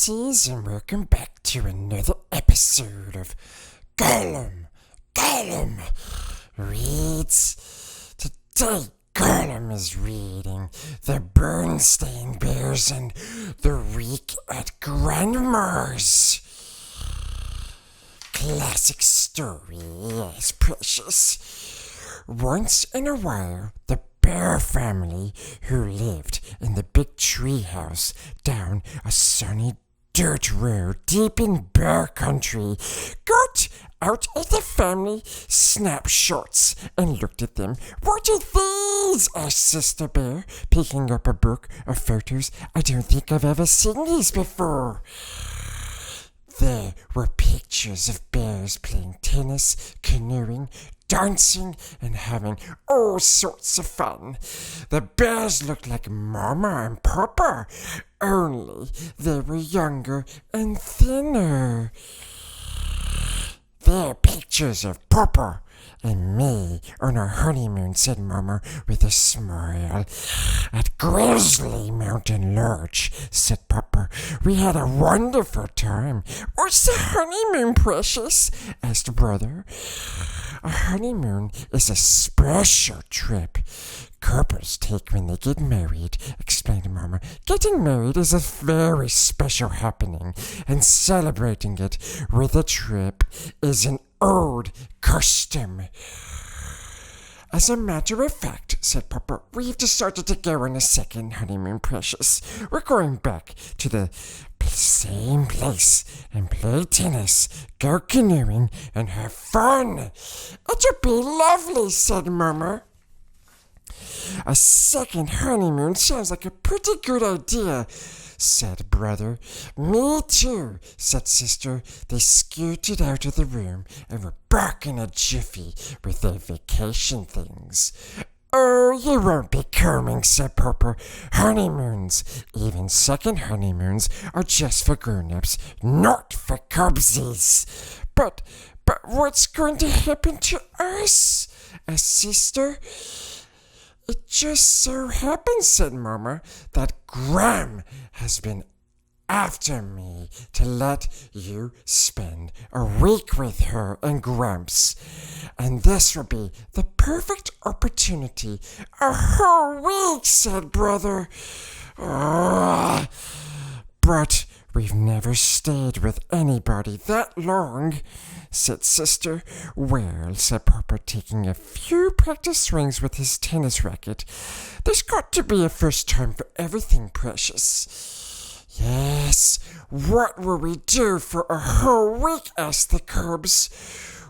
Pixies, and welcome back to another episode of Gollum Reads. Today, Gollum is reading The Berenstain Bears and The Week at Grandma's. Classic story, yes, precious. Once in a while, the Bear family, who lived in the big tree house down a sunny dirt road deep in bear country, got out of the family snapshots and looked at them. "What are these?" asked Sister Bear, picking up a book of photos. "I don't think I've ever seen these before." There were pictures of bears playing tennis, canoeing, dancing, and having all sorts of fun. The bears looked like Mama and Papa, only they were younger and thinner. "They're pictures of Papa and me on our honeymoon," said Mama with a smile. "At Grizzly Mountain Lodge," said Papa. "We had a wonderful time." "What's the honeymoon, precious?" asked Brother. "A honeymoon is a special trip couples take when they get married," explained Mama. "Getting married is a very special happening, and celebrating it with a trip is an old custom." "As a matter of fact," said Papa, "we've decided to go on a second honeymoon, precious. We're going back to the same place and play tennis, go canoeing, and have fun." "It'll be lovely," said Mama. "A second honeymoon sounds like a pretty good idea," said Brother. "Me too," said Sister. They scooted out of the room and were back in a jiffy with their vacation things. "Oh, you won't be coming," said Papa. "Honeymoons, even second honeymoons, are just for grown-ups, not for cubsies." But what's going to happen to us?" asked Sister. "It just so happens," said Mama, "that Gram has been after me to let you spend a week with her and Gramps. And this will be the perfect opportunity." "A whole week," said Brother. "But we've never stayed with anybody that long," said Sister. "Well," said Papa, taking a few practice swings with his tennis racket, "there's got to be a first time for everything, precious." "Yes, what will we do for a whole week?" asked the cubs.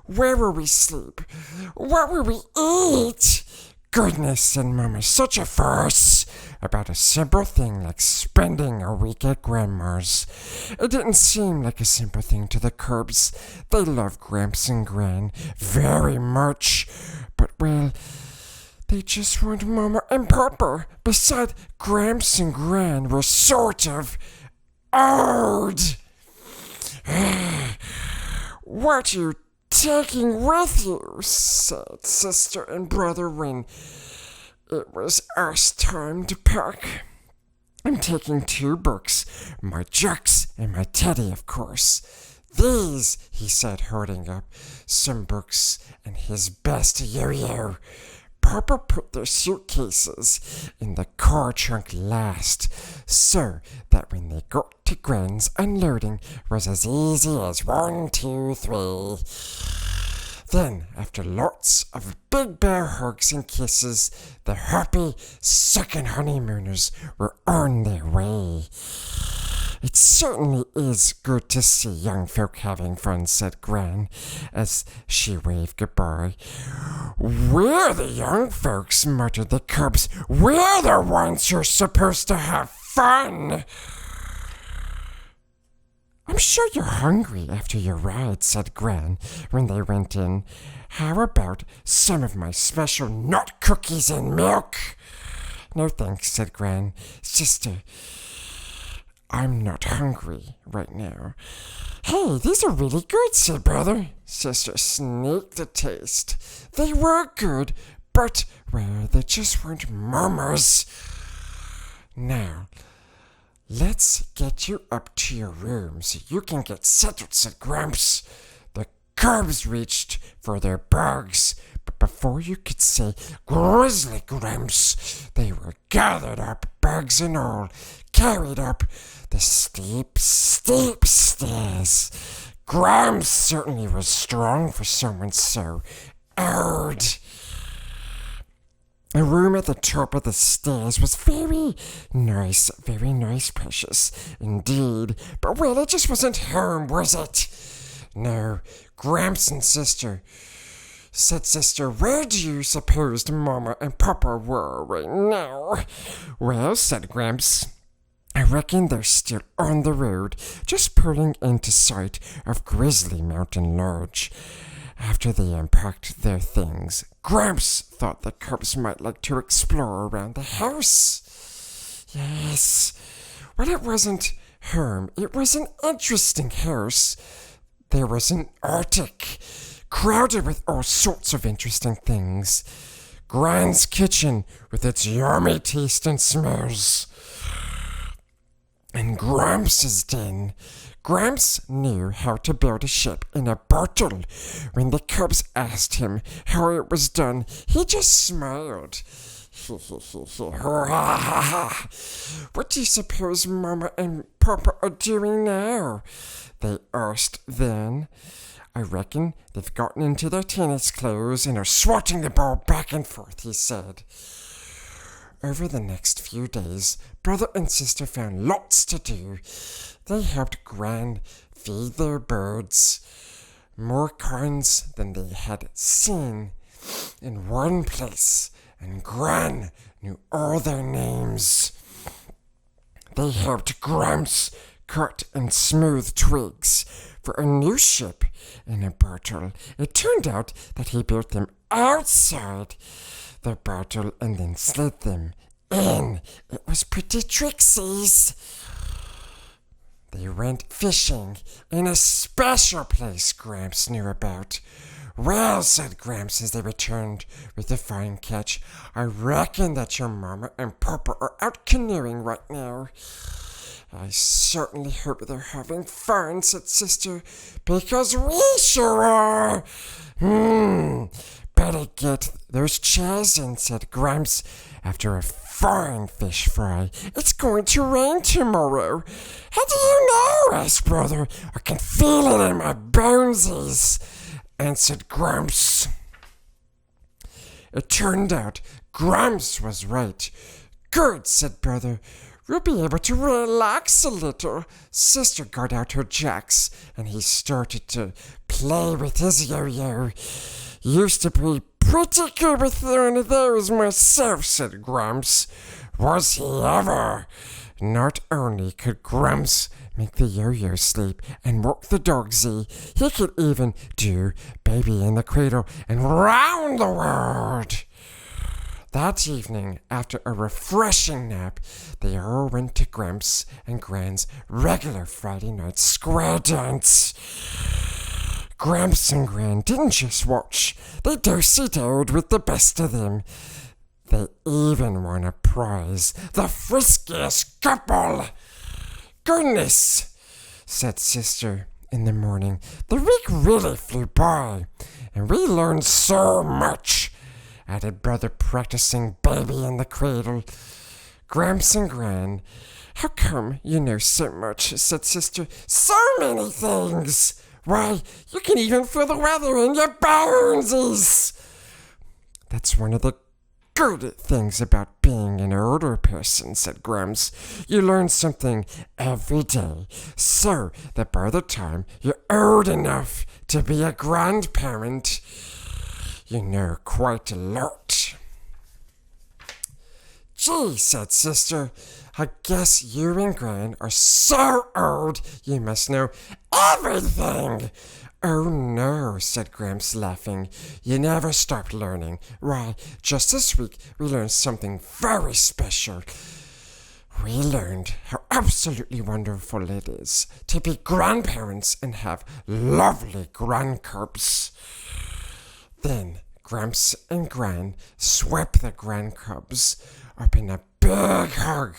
"Where will we sleep? What will we eat?" "Goodness," said Mama, "such a fuss about a simple thing like spending a week at Grandma's." It didn't seem like a simple thing to the cubs. They loved Gramps and Gran very much, but, well, they just weren't Mama and Papa. Besides, Gramps and Gran were sort of old. "What are you taking with you?" said Sister and Brother when it was us time to pack. "I'm taking 2 books, my Jux and my Teddy, of course. These," he said, holding up some books and his best yo-yo. Papa put their suitcases in the car trunk last, so that when they got to Gran's, unloading was as easy as 1, 2, 3. Then, after lots of big bear hugs and kisses, the happy second honeymooners were on their way. "It certainly is good to see young folk having fun," said Gran, as she waved goodbye. "We're the young folks," muttered the cubs. "We're the ones who're supposed to have fun." "I'm sure you're hungry after your ride," said Gran when they went in. "How about some of my special nut cookies and milk?" "No thanks," said Gran. "Sister, I'm not hungry right now." "Hey, these are really good," said Brother. Sister sneaked a taste. They were good, but, well, they just weren't Mama's. "Now, Let's get you up to your room so you can get settled, said Gramps. The cubs reached for their bags, but before you could say grizzly Gramps, they were gathered up, bags and all, carried up the steep stairs. Gramps certainly was strong for someone so old. The room at the top of the stairs was very nice, precious, indeed. But, well, it just wasn't home, was it? No, Gramps and said Sister, where do you suppose Mama and Papa were right now? Well, said Gramps, I reckon they're still on the road, just pulling into sight of Grizzly Mountain Lodge. After they unpacked their things, Gramps thought the cubs might like to explore around the house. Yes, well, it wasn't home. It was an interesting house. There was an attic, crowded with all sorts of interesting things. Gran's kitchen, with its yummy taste and smells. And Gramps' den. Gramps knew how to build a ship in a bottle. When the cubs asked him how it was done, he just smiled. What do you suppose Mama and Papa are doing now? They asked then. I reckon they've gotten into their tennis clothes and are swatting the ball back and forth, he said. Over the next few days, brother and sister found lots to do. They helped Gran feed their birds, more kinds than they had seen in one place, and Gran knew all their names. They helped Gramps cut and smooth twigs for a new ship in a bottle. It turned out that he built them outside the bottle and then slid them in. It was pretty trixies. They went fishing in a special place Gramps knew about. Well, said Gramps as they returned with a fine catch, I reckon that your Mama and Papa are out canoeing right now. I certainly hope they're having fun, said Sister, because we sure are. Better get those chairs in, said Gramps, after a fine fish fry. It's going to rain tomorrow. How do you know? Asked Brother. I can feel it in my bonesies, answered Gramps. It turned out Gramps was right. Good, said Brother. We'll be able to relax a little. Sister got out her jacks, and he started to play with his yo-yo. Used to be pretty good with one of those myself, said Gramps. Was he ever? Not only could Gramps make the yo-yo sleep and walk the dogsy, he could even do baby in the cradle and round the world. That evening, after a refreshing nap, they all went to Gramps and Gran's regular Friday night square dance. Gramps and Gran didn't just watch, they do-si-doed with the best of them. They even won a prize, the friskiest couple. Goodness, said Sister in the morning, the week really flew by, and we learned so much, added Brother, practicing baby in the cradle. Gramps and Gran, how come you know so much, said Sister. So many things. Why, you can even feel the weather in your bonesies. That's one of the good things about being an older person, said Gramps. You learn something every day, so that by the time you're old enough to be a grandparent, you know quite a lot. Gee, said Sister, I guess you and Gran are so old you must know everything. Oh no, said Gramps, laughing. You never stop learning. Why, just this week we learned something very special. We learned how absolutely wonderful it is to be grandparents and have lovely grandcubs. Then Gramps and Gran swept the grandcubs up in a big hug.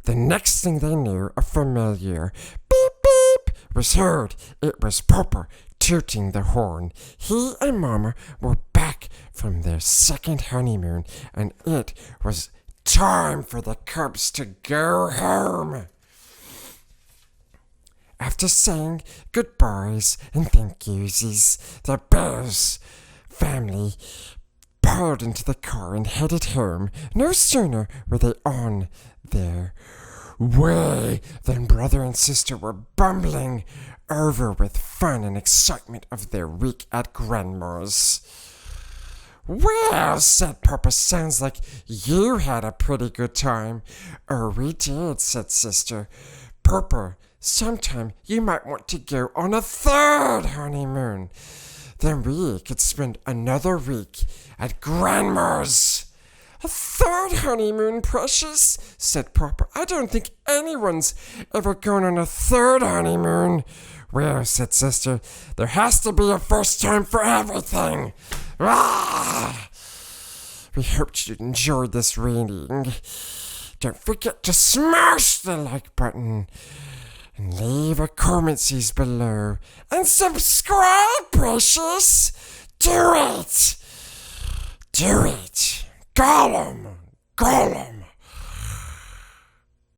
The next thing they knew, a familiar beep beep was heard. It was Purper tooting the horn. He and Mama were back from their second honeymoon, and it was time for the cubs to go home. After saying goodbyes and thank yous, the Bears family pulled into the car and headed home. No sooner were they on their way than brother and sister were bumbling over with fun and excitement of their week at Grandma's. Well, said Papa, sounds like you had a pretty good time. Oh, we did, said Sister. Papa, sometime you might want to go on a third honeymoon. Then we could spend another week at Grandma's. A third honeymoon, Precious, said Papa. I don't think anyone's ever gone on a third honeymoon. Well, said Sister, there has to be a first time for everything. Ah! We hoped you'd enjoy this reading. Don't forget to smash the like button and leave a comment below. And subscribe, Precious! Do it! Do it! Gollum! Gollum!